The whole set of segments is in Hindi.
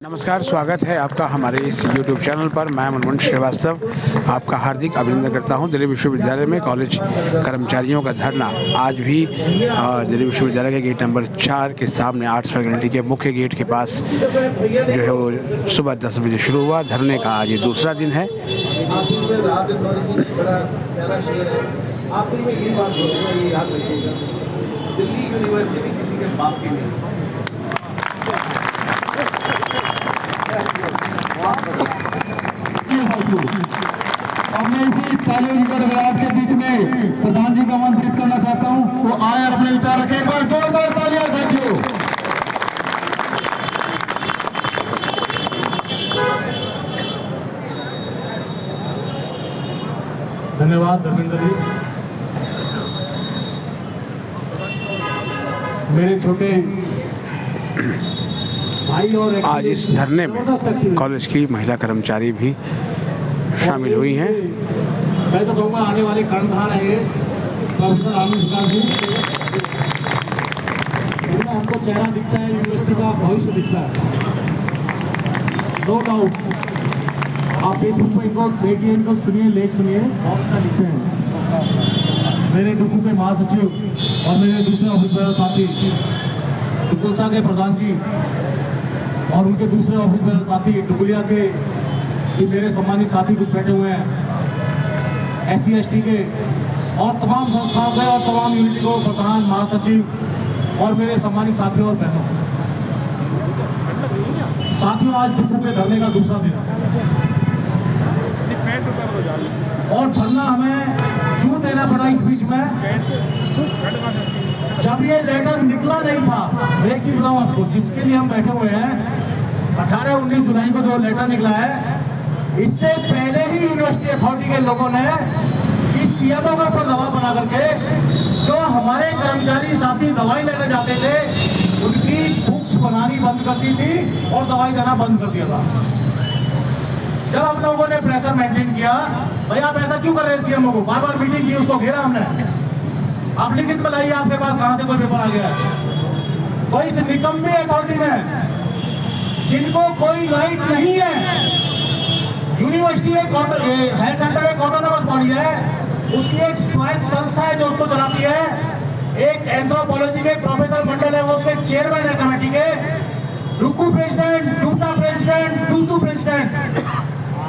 नमस्कार, स्वागत है आपका हमारे इस YouTube चैनल पर। मैं मनमोहन श्रीवास्तव आपका हार्दिक अभिनंदन करता हूं। दिल्ली विश्वविद्यालय में कॉलेज कर्मचारियों का धरना आज भी दिल्ली विश्वविद्यालय के गेट नंबर 4 के सामने आर्ट्स फैकल्टी के मुख्य गेट के पास जो है वो सुबह 10 बजे शुरू हुआ। धरने का आज ये दूसरा दिन है। दिल्ली यूनिवर्सिटी किसी के बाप की नहीं। और मैं इसी तालियों की गड़गड़ाहट के बीच में प्रधान जी को आमंत्रित करना चाहता हूं, वो आए और अपने विचार रखें। एक बार जोरदार तालियां साथियों। धन्यवाद धर्मेंद्र जी। मेरे छोटे भाई और आज इस धरने में कॉलेज की महिला कर्मचारी भी शामिल हुई हैं। मैं तो कहूँगा आने वाले कर्णधार है प्रोफेसर आनंद विकास जी। हमको चेहरा दिखता है, यूनिवर्सिटी का भविष्य दिखता है, नो डाउट। आप फेसबुक पर इनको देखिए, इनको सुनिए, लेख सुनिए, बहुत अच्छा लिखते हैं। मेरे डुकू के महासचिव और मेरे दूसरे ऑफिस में साथी डुकुलसा के प्रधान जी और उनके दूसरे ऑफिस में साथी डुगुलिया के भी मेरे सम्मानित साथी कुछ बैठे हुए हैं, SC ST के और तमाम संस्थाओं के और तमाम यूनिटी को प्रधान महासचिव और मेरे सम्मानित साथियों और बहनों। साथियों, आज डुगू के धरने का दूसरा दिन है और धरना हमें क्यों देना पड़ा इस बीच में? जब ये लेटर निकला नहीं था, एक चीज बताऊं आपको, जिसके लिए हम बैठे हुए हैं 18-19 जुलाई को जो लेटर निकला है, इससे पहले ही यूनिवर्सिटी अथॉरिटी के लोगों ने इस CMO के ऊपर दबाव बना करके जो हमारे कर्मचारी साथी दवाई लेने जाते थे उनकी बुक्स बनानी बंद कर दी थी और दवाई देना बंद कर दिया था। जब हम लोगों ने प्रेशर मेंटेन किया, भाई आप ऐसा क्यों कर रहे हैं, CMO को बार बार मीटिंग की, उसको घेरा हमने, आप लिखित में लाइए आपके पास कहां से कोई पेपर आ गया है। तो इस निकम्मे अथॉरिटी में जिनको कोई राइट नहीं है, यूनिवर्सिटी एक हेल्थ सेंटर एक ऑटोनोमस बॉडी है, उसकी एक स्वायत्त संस्था है जो उसको चलाती है। एक एंथ्रोपोलॉजी के प्रोफेसर मंडल है, वो उसके चेयरमैन है कमेटी के, रुकू president, due to president, DUSU president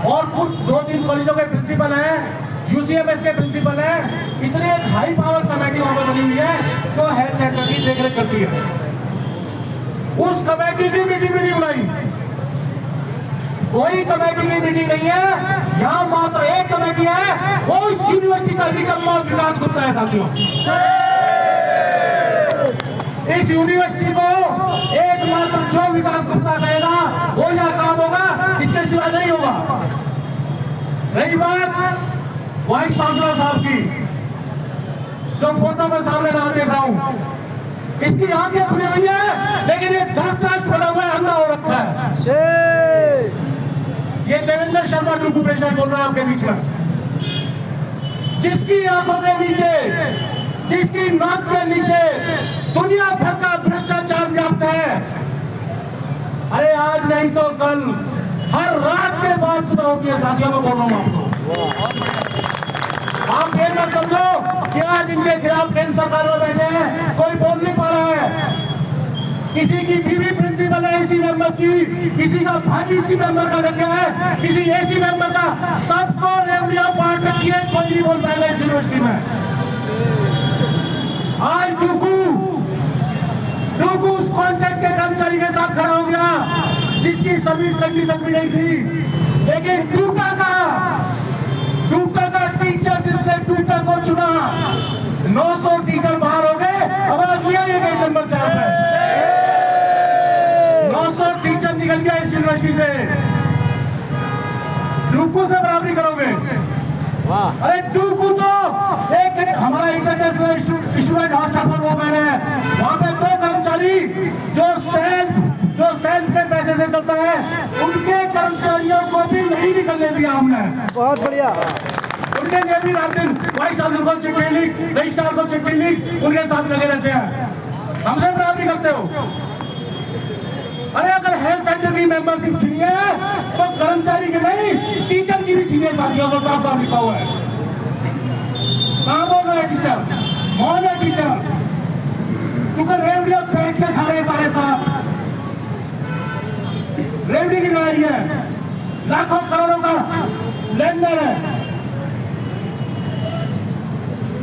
और कुछ 2-3 कॉलेजों के प्रिंसिपल हैं, UCMS के प्रिंसिपल हैं। इतनी एक हाई पावर कमेटी वहां पर बनी हुई है जो हेल्थ सेंटर की देखरेख करती है। उस कमेटी की मीटिंग भी नहीं बुलाई, कोई कमेटी की मीटिंग नहीं है। यहां मात्र एक कमेटी है, वो इस यूनिवर्सिटी का निकम्मा विकास गुप्ता है साथियों। इस यूनिवर्सिटी को एकमात्र जो विकास गुप्ता कहेगा वो यह काम होगा, इसके सिवा नहीं होगा। रही बात वाइस चांसलर साहब की, जो फोटो में सामने नाम देख रहा हूं, इसकी आंखें खुली हुई है लेकिन ये धड़कराज पड़ा हुआ है, अंधा हो रखा है। ये देवेंद्र शर्मा डुकू प्रेसिडेंट बोल रहा है आपके बीच में, जिसकी आंखों के नीचे, जिसकी नाक के नीचे दुनिया भर का भ्रष्टाचार व्याप्त है। अरे आज नहीं तो कल हर रात के बाद सुबह होती है साथियों, को बोल रहा हूं आपको। आप ये मत समझो कि आज इनके खिलाफ केंद्र सरकार में बैठे हैं, कोई बोल नहीं पा रहा है। किसी की बीवी प्रिंसिपल है AC मेंबर की, किसी का भाई AC मेंबर का लग गया है, किसी AC मेंबर का, सबको रेवड़ियां बांट रखी है, कोई नहीं बोल पाएगा इस यूनिवर्सिटी में। आज डुकू उस कॉन्ट्रैक्ट के कर्मचारी के साथ खड़ा हो गया जिसकी सर्विस कंडीशन भी नहीं थी, लेकिन डूटा का टीचर जिसने डूटा को चुना, 900 टीचर बाहर हो गए। आवाज हुई है गेट नंबर 4 पे 900 टीचर निकल गया इस यूनिवर्सिटी से। डूकू से बराबरी करोगे? अरे डूकू तो एक हमारा इंटरनेशनल स्टूडेंट हॉस्टल पर वो मैंने वहां पे 2 कर्मचारी जो सेल्फ के पैसे से चलता है, उनके कर्मचारियों को भी नहीं निकलने दिया हमने। बहुत बढ़िया। उनके लिए भी रात दिन वाइस चांसलर को चिट्ठी लिख, रजिस्ट्रार को चिट्ठी लिख, उनके साथ लगे रहते हैं। हमसे बराबरी करते हो। अरे अगर हेल्थ सेंटर की मेंबरशिप छीनी है तो कर्मचारी की नहीं, टीचर की भी छीने साथियों को साफ साफ लिखा हुआ है। कहां बोल रहा है टीचर? कौन है टीचर? क्योंकि रेवड़िया बैठ के खा रहे सारे साहब। रेवड़ी की लड़ाई है, लाखों करोड़ों का लेन देन है।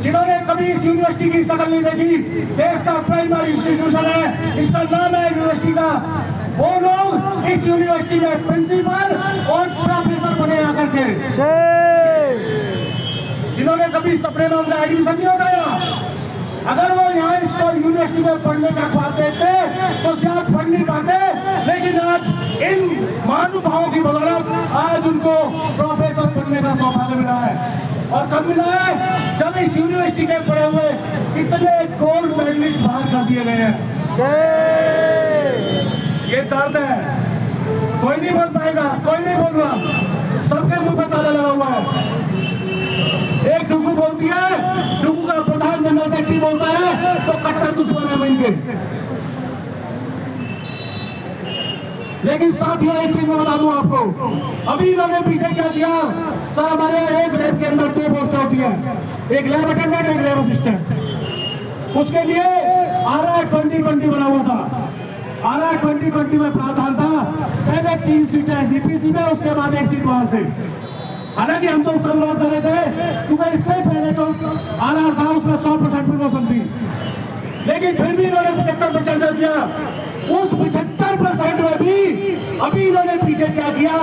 जिन्होंने कभी इस यूनिवर्सिटी की शकल नहीं देखी, देश का प्राइमरी इंस्टीट्यूशन है, इसका नाम है यूनिवर्सिटी का, वो लोग इस यूनिवर्सिटी में प्रिंसिपल और प्रोफेसर बने आकर के, जिन्होंने कभी सपने में उनका एडमिशन नहीं होता यहाँ। अगर वो यहाँ इसको यूनिवर्सिटी में पढ़ने का ख्वाब देखते तो शायद पढ़ नहीं पाते, लेकिन आज इन महानुभावों की बदौलत आज उनको प्रोफेसर बनने का सौभाग्य मिला है। और कब मिला है? जब इस यूनिवर्सिटी के पढ़े हुए कितने गोल्ड मेडलिस्ट बाहर कर दिए गए हैं। ये दर्द है, कोई नहीं बोल पाएगा, कोई नहीं बोल रहा, सबके मुंह पे ताला लगा हुआ है। एक डुगू बोलती है, डुगू का प्रधान जनरल सेक्रेटरी बोलता है तो कट्टर दुश्मन है इनके। लेकिन साथियों एक चीज मैं बता दूं आपको, अभी इन्होंने पीछे क्या किया सर, हमारे एक लैब के अंदर 2 पोस्टें होती है, एक लैब अटेंडेंट, एक लैब असिस्टेंट। उसके लिए RR 2020 बना हुआ था। RR 2020 में प्रावधान था पहले 3 सीटें डीपीसी में, उसके बाद 1 सीट बाहर से। हालांकि हम तो उसका विरोध कर रहे थे क्योंकि इससे पहले जो RR था उसमें 100% प्रमोशन थी, लेकिन फिर भी इन्होंने 75% कर दिया। उस 75% में भी अभी इन्होंने पीछे क्या किया,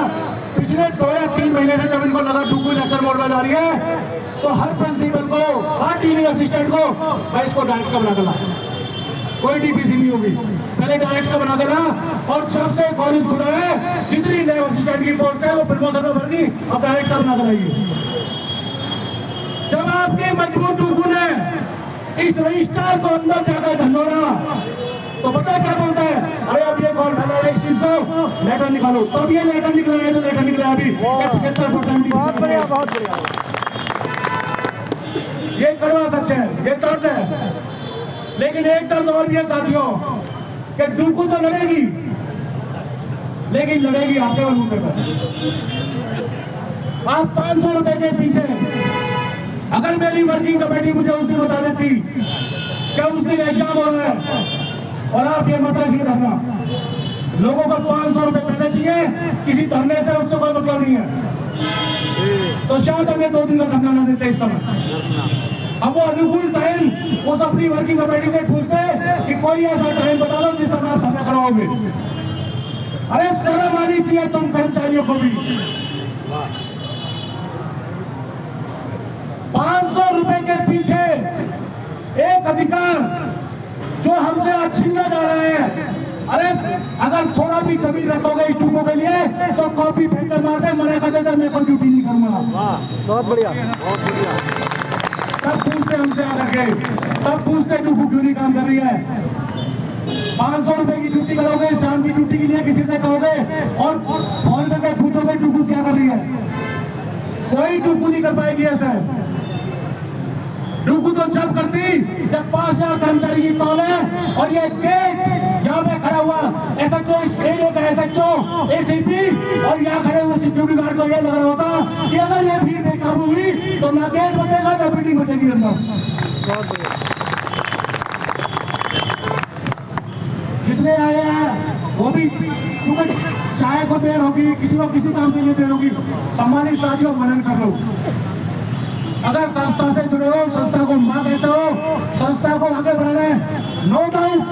पिछले 2 या 3 महीने से जब इनको लगा डुगू इलेक्शन मोड में जा रही है, तो हर प्रिंसिपल को, हर टीचिंग असिस्टेंट को भाई इसको डायरेक्ट का बना देना, कोई डीपीसी नहीं होगी, पहले डायरेक्ट का बना देना। और जब से कॉलेज खुला है जितनी लैब असिस्टेंट की पोस्ट है वो प्रमोशन में भर दी, अब डायरेक्ट का बना देना। जब आपके मजबूत डुगू ने इस रजिस्ट्रार को अंदर जाकर धंधोड़ा तो पता क्या बोलता है, अरे अब ये कौन फैला रहा है इस चीज को, लेटर निकालो। तो अब ये लेटर निकला है, तो लेटर निकला अभी 75%। बहुत बढ़िया, बहुत बढ़िया। ये कड़वा सच है, ये दर्द है। लेकिन एक दर्द और भी है साथियों कि डुगू तो लड़ेगी, लेकिन लड़ेगी आपके बलबूते पर। आप 500 रुपए के पीछे, अगर मेरी वर्किंग कमेटी मुझे उस दिन बता देती क्या उस दिन एग्जाम हो रहा है और आप ये मत रखिए धरना, लोगों को 500 रुपए पहले चाहिए, किसी धरने से उससे कोई मतलब नहीं है, तो शायद हमें 2 दिन का धरना न देते इस समय। अब वो अनुकूल टाइम उस अपनी वर्किंग कमेटी से पूछते कि कोई ऐसा टाइम बता दो जिस समय आप धरना कराओगे। अरे शर्म आनी चाहिए तुम कर्मचारियों को भी। 500 रुपए के पीछे एक अधिकार जो हमसे आज छीना जा रहा है। अरे अगर थोड़ा भी जमीन रखोगे इस डुगू के लिए तो कॉपी फेंक कर मारते, मना कर देते मैं कोई ड्यूटी नहीं करूंगा। बहुत बढ़िया, बहुत बढ़िया। तब पूछते हमसे आकर के, तब पूछते डुगू क्यों नहीं काम कर रही है। 500 रुपए की ड्यूटी करोगे, शाम की ड्यूटी के लिए किसी से कहोगे और फोन करके पूछोगे डुगू क्या कर रही है, कोई डुगू नहीं कर पाएगी ऐसा। डुगू तो जब करती जब 5000 कर्मचारी की कॉल है और ये गेट यहाँ पे खड़ा हुआ SHO, इस एरिया का SHO, ACP और यहाँ खड़े हुए सिक्योरिटी गार्ड को ये लग रहा होता कि अगर ये भीड़ बेकाबू हुई तो ना गेट बचेगा ना बिल्डिंग बचेगी अंदर। जितने आए हैं वो भी क्योंकि चाय को देर होगी, किसी को किसी काम के लिए देर होगी। सम्मानित साथियों, मनन कर लो, अगर संस्था से जुड़े हो, संस्था को मां कहते हो, संस्था को आगे बढ़ाना है, नो डाउट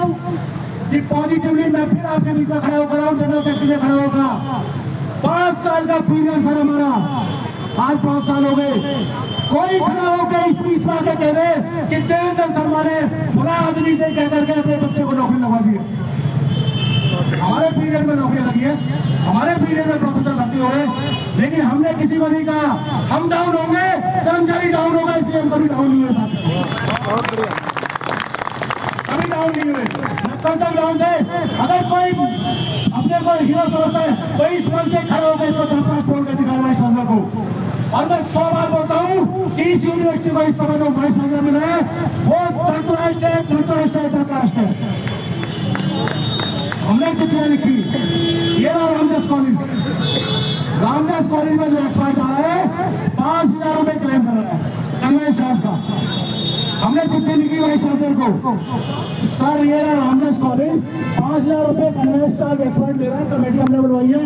कि पॉजिटिवली मैं फिर आपके बीच में खड़ा होकर जनरल सेक्रेटरी में खड़ा होगा। 5 साल का पीरियड सर हमारा, आज 5 साल हो गए, कोई खड़ा होकर इस बीच में आके कह दे कि देवेंद्र शर्मा ने बुरा आदमी से कह करके अपने बच्चे को नौकरी लगवा दी है। हमारे पीरियड में नौकरी लगी है, हमारे पीरियड में प्रोफेसर भर्ती हो रहे, लेकिन हमने किसी को नहीं कहा हम डाउन होंगे, कर्मचारी डाउन होगा, इसलिए हम कभी डाउन नहीं हुए साथी, कभी डाउन नहीं हुए, कब तक डाउन थे। अगर कोई अपने को हीरो समझता है तो इस मन से खड़ा होकर इसको दरख्वास्त बोल के दिखाएगा इस संघ को। और मैं 100 बार बोलता हूँ कि इस यूनिवर्सिटी को इस समय जो वाइस चांसलर मिला है वो धृतराष्ट्र है, धृतराष्ट्र है, धृतराष्ट्र है। हमने चिट्ठियां लिखी। ये रहा रामदास कॉलेज में जो एक्सपर्ट आ रहा है 5,000 रुपए क्लेम कर रहा है कन्वेंस चार्ज का। हमने चिट्ठी लिखी वाइस चांसलर को, सर ये रहा रामदास कॉलेज 5,000 रुपए कन्वेंस चार्ज एक्सपर्ट ले रहा है, कमेटी हमने बनवाई है।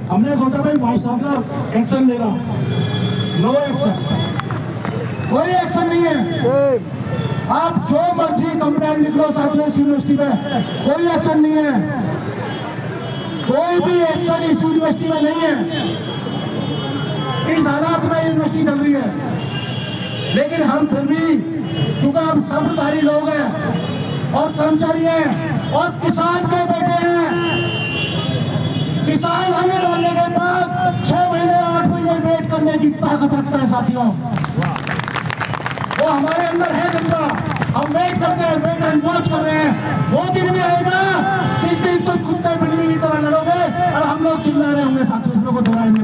हमने सोचा भाई वाइस चांसलर एक्शन लेगा, नो एक्शन, कोई एक्शन नहीं है। आप जो मर्जी कंप्लेंट लिख लो साथियों इस यूनिवर्सिटी में, कोई एक्शन नहीं है, कोई भी एक्शन इस यूनिवर्सिटी में नहीं है। इस हालात में यूनिवर्सिटी चल रही है, लेकिन हम फिर भी क्योंकि हम सब्रधारी लोग हैं और कर्मचारी हैं और किसान के बेटे हैं। किसान आने डालने के बाद 6 महीने 8 महीने वेट करने की ताकत रखता है साथियों, वो हमारे अंदर है जनता। हम वेट करते हैं, वेट एंड वॉच कर रहे हैं। वो दिन भी आएगा जिस दिन तुम कुत्ते बिल्ली की तरह लड़ोगे और हम लोग चिल्ला रहे होंगे साथियों, इसमें को दोहराएंगे।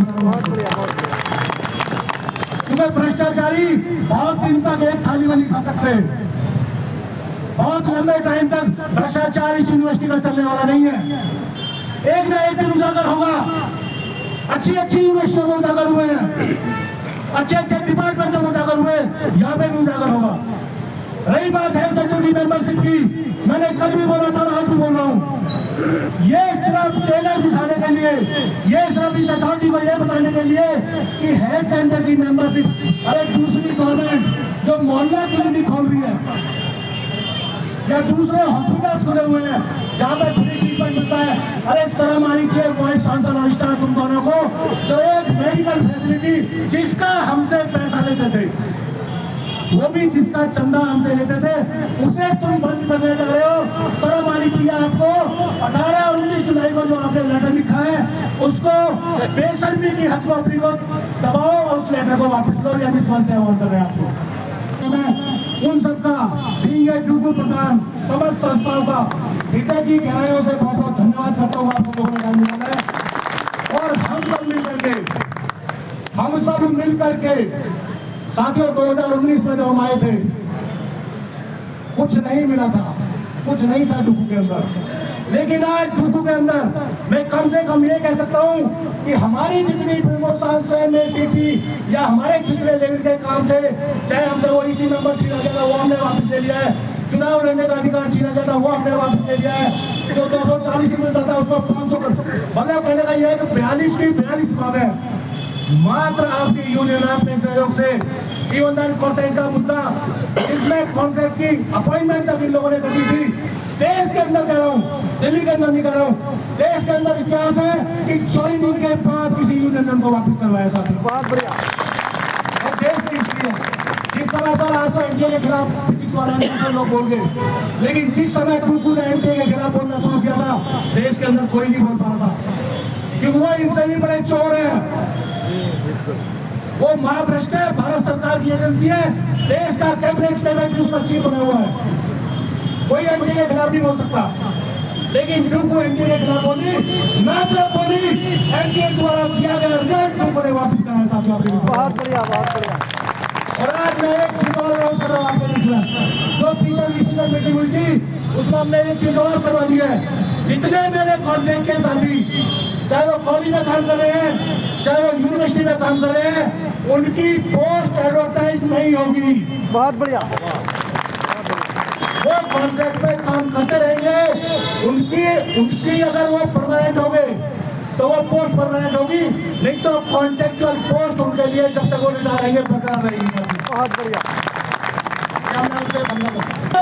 क्योंकि भ्रष्टाचारी बहुत दिन तक एक थाली में नहीं खा सकते, बहुत लंबे टाइम तक भ्रष्टाचार इस यूनिवर्सिटी का चलने वाला नहीं है। एक ना एक दिन उजागर होगा। अच्छी यूनिवर्सिटियों में उजागर हुए हैं, अच्छे डिपार्टमेंट में उजागर हुए, यहाँ पे भी उजागर होगा। रही बात है सेक्रेटरी मेंबरशिप की, मैंने कल भी बोला था और आज भी बोल रहा हूँ, ये सिर्फ टेलर दिखाने के लिए, ये सिर्फ इस अथॉरिटी को ये बताने के लिए कि हेल्थ सेंटर की मेंबरशिप, अरे दूसरी गवर्नमेंट जो मोहल्ला क्लिनिक खोल रही है या दूसरे हॉस्पिटल्स खुले हुए हैं जहाँ पे फ्री ट्रीटमेंट मिलता है, अरे शर्म आनी चाहिए वाइस चांसलर और स्टार तुम दोनों को, जो एक मेडिकल फैसिलिटी जिसका हमसे पैसा लेते थे, वो भी जिसका चंदा हमसे लेते थे, उसे तुम बंद करने जा रहे हो। शर्म आनी चाहिए आपको। 18 और 19 जुलाई को जो आपने लेटर लिखा है उसको बेशर्मी की हथकड़ी को दबाओ और उस लेटर को वापस लो, या रिस्पॉन्स से अवॉइड कर रहे हैं आपको। मैं उन सबका डूबू प्रधान समस्त संस्थाओं का हृदय की गहराइयों से बहुत बहुत धन्यवाद करता हूँ। आप लोगों ने टाइम निकाला है और हम सब मिल करके साथियों 2019 में जब हम आए थे कुछ नहीं मिला था, कुछ नहीं था डुकू के अंदर, लेकिन आज डुकू के अंदर मैं कम से कम ये कह सकता हूँ कि हमारी जितनी प्रमोशन से या हमारे जितने लेवल के काम थे, चाहे हमसे वो इसी नंबर छीना गया था वो हमने वापस ले लिया है, चुनाव लड़ने का अधिकार छीना गया था वो हमने वापस ले लिया है, जो 240 मिलता था उसको 500 कर, मतलब कहने का यह है कि 42 की 42 मांगे मात्र आपकी यूनियन आपके सहयोग से। ईमानदार कॉन्ट्रैक्ट का मुद्दा, इसमें कॉन्ट्रैक्ट की अपॉइंटमेंट तक इन लोगों ने करी थी। देश के अंदर कह रहा हूँ, दिल्ली के अंदर नहीं कह रहा हूँ, देश के अंदर इतिहास है कि ज्वाइनिंग के बाद किसी यूनियन को वापस करवाया साथी। बहुत बढ़िया। और देश की हिस्ट्री है। जिस समय सर आज तो एनडीए के खिलाफ फिजिक्स वाले लोग बोल गए, लेकिन जिस समय टूकू ने एनडीए के खिलाफ बोलना शुरू किया था देश के अंदर कोई नहीं बोल पा रहा था, क्योंकि वो इनसे भी बड़े चोर हैं, वो महाभ्रष्ट है, भारत सरकार की एजेंसी है, देश का कैबिनेट सेक्रेटरी उसका चीफ बना हुआ है, कोई एनडीए के खिलाफ नहीं बोल सकता। लेकिन डुकू एनडीए के खिलाफ बोली, ना सिर्फ बोली, एनडीए द्वारा दिया गया रिजल्ट डुकू ने वापस कराया साथियों। बहुत बढ़िया, बहुत बढ़िया। और आज मैं एक चीज और अनाउंस कर रहा हूँ आपके बीच में, जो टीचर डिसीजन मीटिंग हुई थी उसमें हमने एक चीज और करवा दी है, जितने मेरे कॉन्ट्रैक्ट के साथी चाहे वो कॉलेज में काम कर रहे हैं चाहे वो यूनिवर्सिटी में काम कर रहे हैं, उनकी पोस्ट एडवर्टाइज नहीं होगी। बहुत बढ़िया। वो कॉन्ट्रैक्ट पे काम करते रहेंगे, उनकी अगर वो परमानेंट हो गए तो वो पोस्ट परमानेंट होगी, नहीं तो कॉन्ट्रेक्चुअल पोस्ट उनके लिए जब तक वो रिटायर रहेंगे बरकरार रहेगी। बहुत बढ़िया।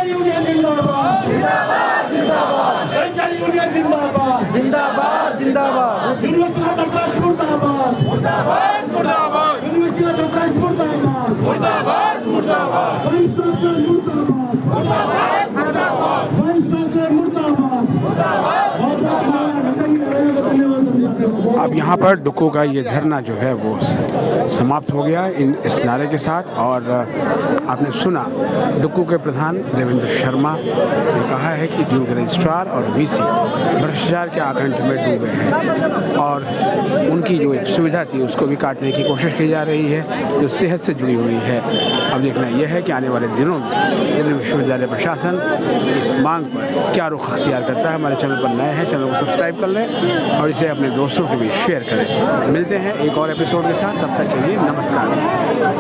यूनियन जिंदाबाद, जिंदाबाद, जिंदाबाद, यूनियन जिंदाबाद, जिंदाबाद, जिंदाबाद, यूनिवर्सिटी का दरखास्त मुर्दाबाद, मुर्दाबाद, मुर्दाबाद, यूनिवर्सिटी का दरखास्त मुर्दाबाद, मुर्दाबाद, मुर्दाबाद, वाइस चांसलर मुर्दाबाद, मुर्दाबाद, मुर्दाबाद, वाइस चांसलर मुर्दाबाद, मुर्दाबाद। अब यहाँ पर डुक्कू का ये धरना जो है वो समाप्त हो गया इस नारे के साथ। और आपने सुना डुक्कू के प्रधान देवेंद्र शर्मा ने कहा है कि ड्यू रजिस्ट्रार और वीसी भ्रष्टाचार के आकंठ में डूबे हैं और उनकी जो एक सुविधा थी उसको भी काटने की कोशिश की जा रही है, जो सेहत से जुड़ी हुई है। अब देखना यह है कि आने वाले दिनों में दिल्ली विश्वविद्यालय प्रशासन इस मांग पर क्या रुख अख्तियार करता है। हमारे चैनल पर नए हैं, चैनल को सब्सक्राइब कर लें और इसे अपने दोस्तों के बीच शेयर करें। मिलते हैं एक और एपिसोड के साथ, तब तक के लिए नमस्कार।